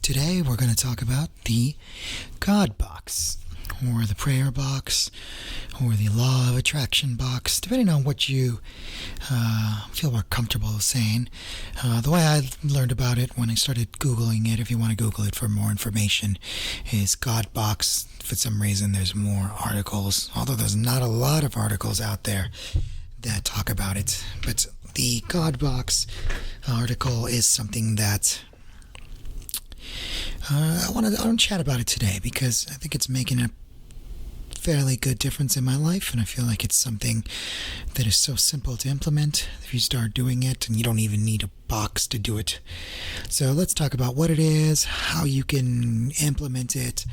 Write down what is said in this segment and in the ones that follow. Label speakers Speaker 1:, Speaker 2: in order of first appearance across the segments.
Speaker 1: Today we're going to talk about the God box, or the prayer box, or the law of attraction box, depending on what you feel more comfortable saying. The way I learned about it when I started Googling it, if you want to Google it for more information, is God box. For some reason there's more articles, although there's not a lot of articles out there that talk about it. But the God box article is something that I want to chat about it today because I think it's making a fairly good difference in my life, and I feel like it's something that is so simple to implement if you start doing it, and you don't even need a box to do it. So let's talk about what it is, how you can implement it,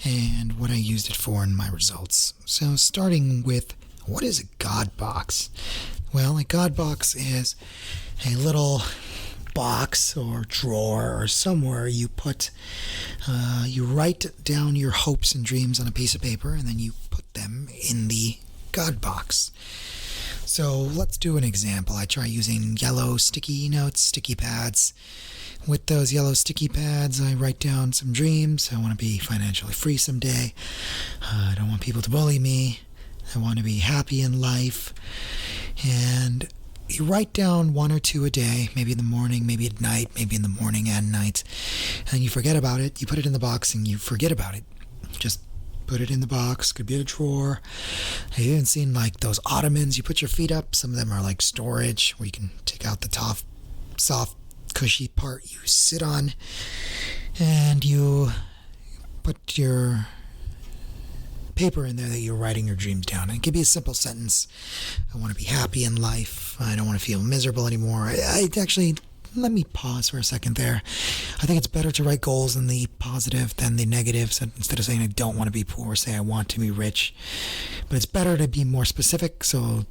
Speaker 1: and what I used it for in my results. So starting with, what is a God box? Well, a God box is a little box or drawer or somewhere you put, you write down your hopes and dreams on a piece of paper, and then you put them in the God box. So let's do an example. I try using yellow sticky notes, sticky pads. With those yellow sticky pads, I write down some dreams. I want to be financially free someday. I don't want people to bully me. I want to be happy in life. And you write down one or two a day, maybe in the morning, maybe at night, maybe in the morning and night, and you forget about it. You put it in the box and you forget about it. Just put it in the box. Could be a drawer. I've even seen like those ottomans. You put your feet up. Some of them are like storage where you can take out the top, soft, cushy part you sit on, and you put your paper in there that you're writing your dreams down. And it could be a simple sentence. I want to be happy in life. I don't want to feel miserable anymore. I actually, let me pause for a second there. I think it's better to write goals in the positive than the negative. So instead of saying I don't want to be poor, say I want to be rich. But it's better to be more specific. So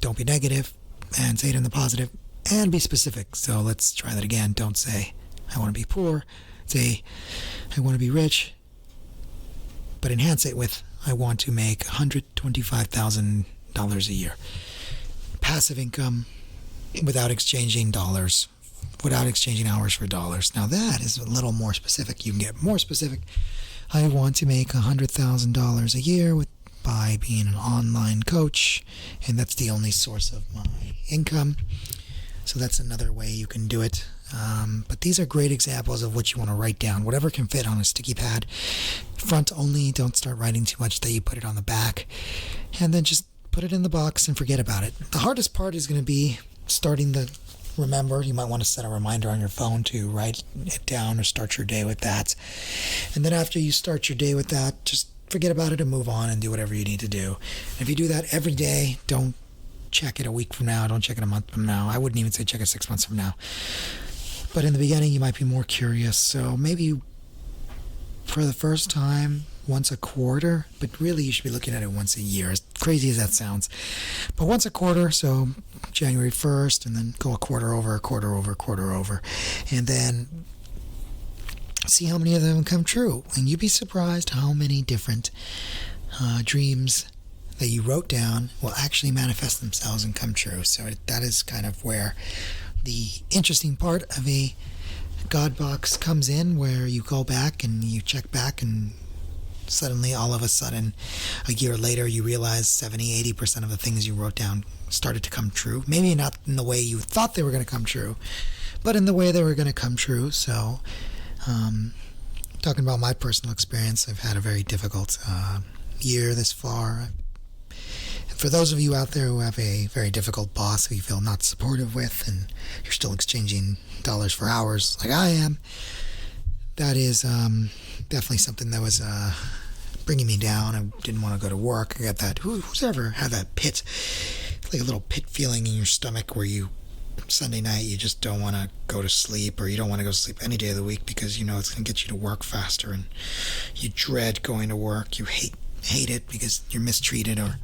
Speaker 1: don't be negative and say it in the positive, and be specific. So let's try that again. Don't say I want to be poor. Say I want to be rich, but enhance it with I want to make $125,000 a year. Passive income without exchanging dollars, without exchanging hours for dollars. Now that is a little more specific. You can get more specific. I want to make $100,000 a year by being an online coach, and that's the only source of my income. So that's another way you can do it. But these are great examples of what you want to write down. Whatever can fit on a sticky pad. Front only. Don't start writing too much that you put it on the back. And then just put it in the box and forget about it. The hardest part is going to be starting the remember. You might want to set a reminder on your phone to write it down or start your day with that. And then after you start your day with that, just forget about it and move on and do whatever you need to do. And if you do that every day, don't check it a week from now. Don't check it a month from now. I wouldn't even say check it 6 months from now. But in the beginning, you might be more curious. So maybe for the first time, once a quarter, but really you should be looking at it once a year, as crazy as that sounds. But once a quarter, so January 1st, and then go a quarter over, a quarter over, a quarter over. And then see how many of them come true. And you'd be surprised how many different dreams that you wrote down will actually manifest themselves and come true. So that is kind of where the interesting part of a God box comes in, where you go back and you check back, and suddenly, all of a sudden, a year later, you realize 70-80% of the things you wrote down started to come true. Maybe not in the way you thought they were going to come true, but in the way they were going to come true. So, talking about my personal experience, I've had a very difficult year this far. For those of you out there who have a very difficult boss who you feel not supportive with, and you're still exchanging dollars for hours like I am, that is definitely something that was bringing me down. I didn't want to go to work. I got that, who's ever had that pit, like a little pit feeling in your stomach where you, Sunday night, you just don't want to go to sleep, or you don't want to go to sleep any day of the week because you know it's going to get you to work faster, and you dread going to work. You hate it because you're mistreated or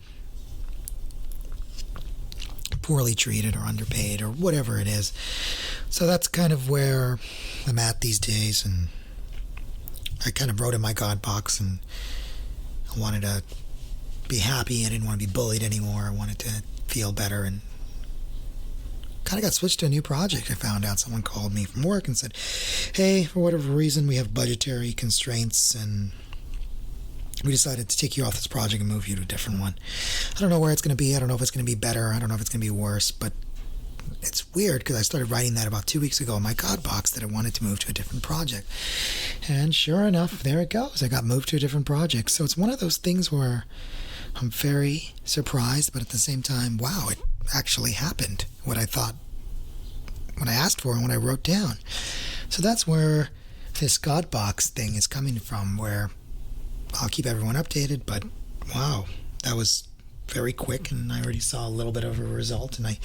Speaker 1: poorly treated or underpaid or whatever it is. So that's kind of where I'm at these days, and I kind of wrote in my God box, and I wanted to be happy. I didn't want to be bullied anymore. I wanted to feel better and kind of got switched to a new project. I found out someone called me from work and said, hey, for whatever reason, we have budgetary constraints and we decided to take you off this project and move you to a different one. I don't know where it's going to be. I don't know if it's going to be better. I don't know if it's going to be worse, but it's weird because I started writing that about 2 weeks ago in my God box that I wanted to move to a different project. And sure enough, there it goes. I got moved to a different project. So it's one of those things where I'm very surprised, but at the same time, wow, it actually happened. What I thought, what I asked for and what I wrote down. So that's where this God box thing is coming from, where I'll keep everyone updated, but wow, that was very quick, and I already saw a little bit of a result, and I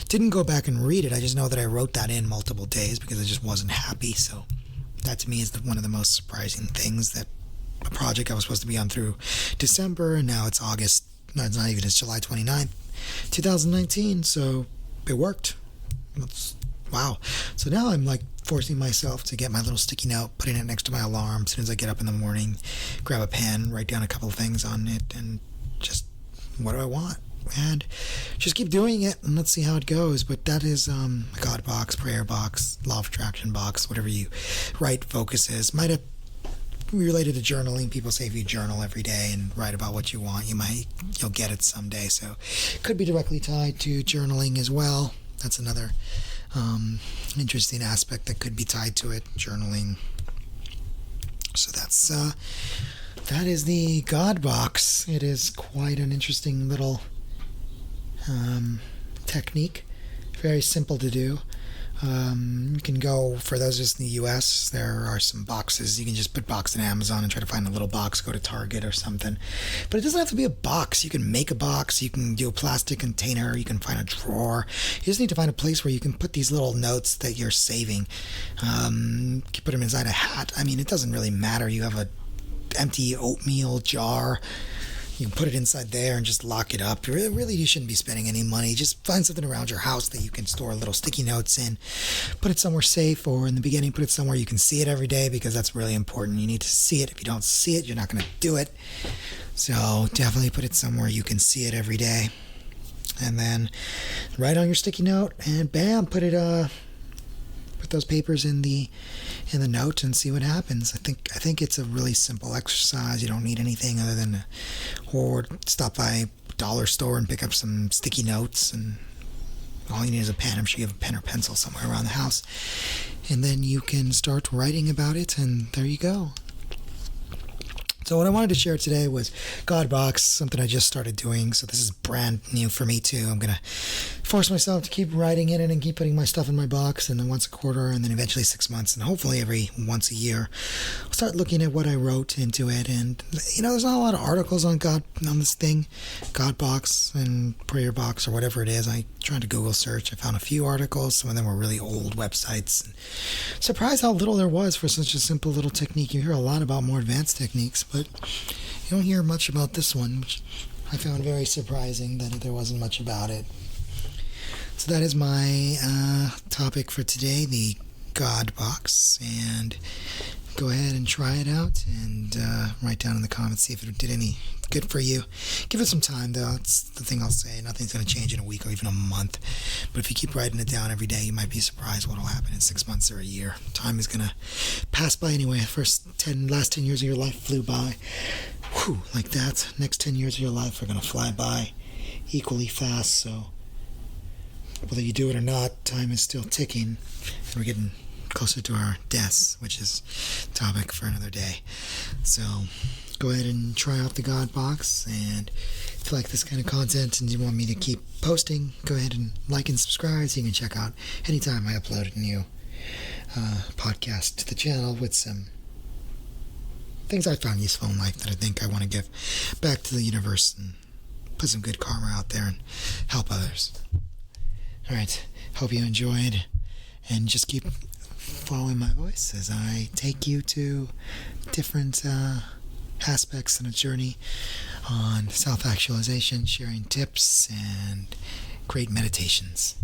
Speaker 1: didn't go back and read it. I just know that I wrote that in multiple days because I just wasn't happy. So that to me is one of the most surprising things, that a project I was supposed to be on through December, and now it's August. No, it's not even. It's July 29th, 2019. So it worked. Wow. So now I'm like forcing myself to get my little sticky note, putting it next to my alarm as soon as I get up in the morning, grab a pen, write down a couple of things on it, and just, what do I want? And just keep doing it, and let's see how it goes. But that is a God box, prayer box, law of attraction box, whatever you write focuses. Might have related to journaling. People say if you journal every day and write about what you want, you'll get it someday. So it could be directly tied to journaling as well. That's another interesting aspect that could be tied to it, journaling. So that is the God box. It is quite an interesting little technique. Very simple to do. You can go, for those just in the US, there are some boxes. You can just put box in Amazon and try to find a little box, go to Target or something. But it doesn't have to be a box. You can make a box, you can do a plastic container, you can find a drawer. You just need to find a place where you can put these little notes that you're saving. You can put them inside a hat. I mean, it doesn't really matter. You have a empty oatmeal jar. You can put it inside there and just lock it up. Really, you shouldn't be spending any money. Just find something around your house that you can store little sticky notes in. Put it somewhere safe, or in the beginning, put it somewhere you can see it every day, because that's really important. You need to see it. If you don't see it, you're not going to do it. So definitely put it somewhere you can see it every day. And then write on your sticky note, and bam, put those papers in the note and see what happens. I think it's a really simple exercise. You don't need anything other than or stop by a dollar store and pick up some sticky notes, and all you need is a pen. I'm sure you have a pen or pencil somewhere around the house, and then you can start writing about it, and there you go. So what I wanted to share today was God box, something I just started doing. So this is brand new for me too. I'm going to force myself to keep writing in it and keep putting my stuff in my box, and then once a quarter, and then eventually 6 months, and hopefully every once a year, I'll start looking at what I wrote into it. And there's not a lot of articles on this thing, God box and prayer box or whatever it is. I tried to Google search. I found a few articles. Some of them were really old websites. Surprised how little there was for such a simple little technique. You hear a lot about more advanced techniques, but you don't hear much about this one, which I found very surprising that there wasn't much about it. So that is my topic for today, the God box, and go ahead and try it out, and write down in the comments, see if it did any good for you. Give it some time, though. That's the thing I'll say. Nothing's going to change in a week or even a month, but if you keep writing it down every day, you might be surprised what will happen in 6 months or a year. Time is going to pass by anyway. Last 10 years of your life flew by. Whew, like that. Next 10 years of your life are going to fly by equally fast, so whether you do it or not, time is still ticking, and we're getting closer to our deaths, which is a topic for another day. So go ahead and try out the God box, and if you like this kind of content and you want me to keep posting, go ahead and like and subscribe so you can check out anytime I upload a new podcast to the channel with some things I found useful in life that I think I want to give back to the universe and put some good karma out there and help others. Alright, hope you enjoyed, and just keep following my voice as I take you to different aspects in a journey on self-actualization, sharing tips, and great meditations.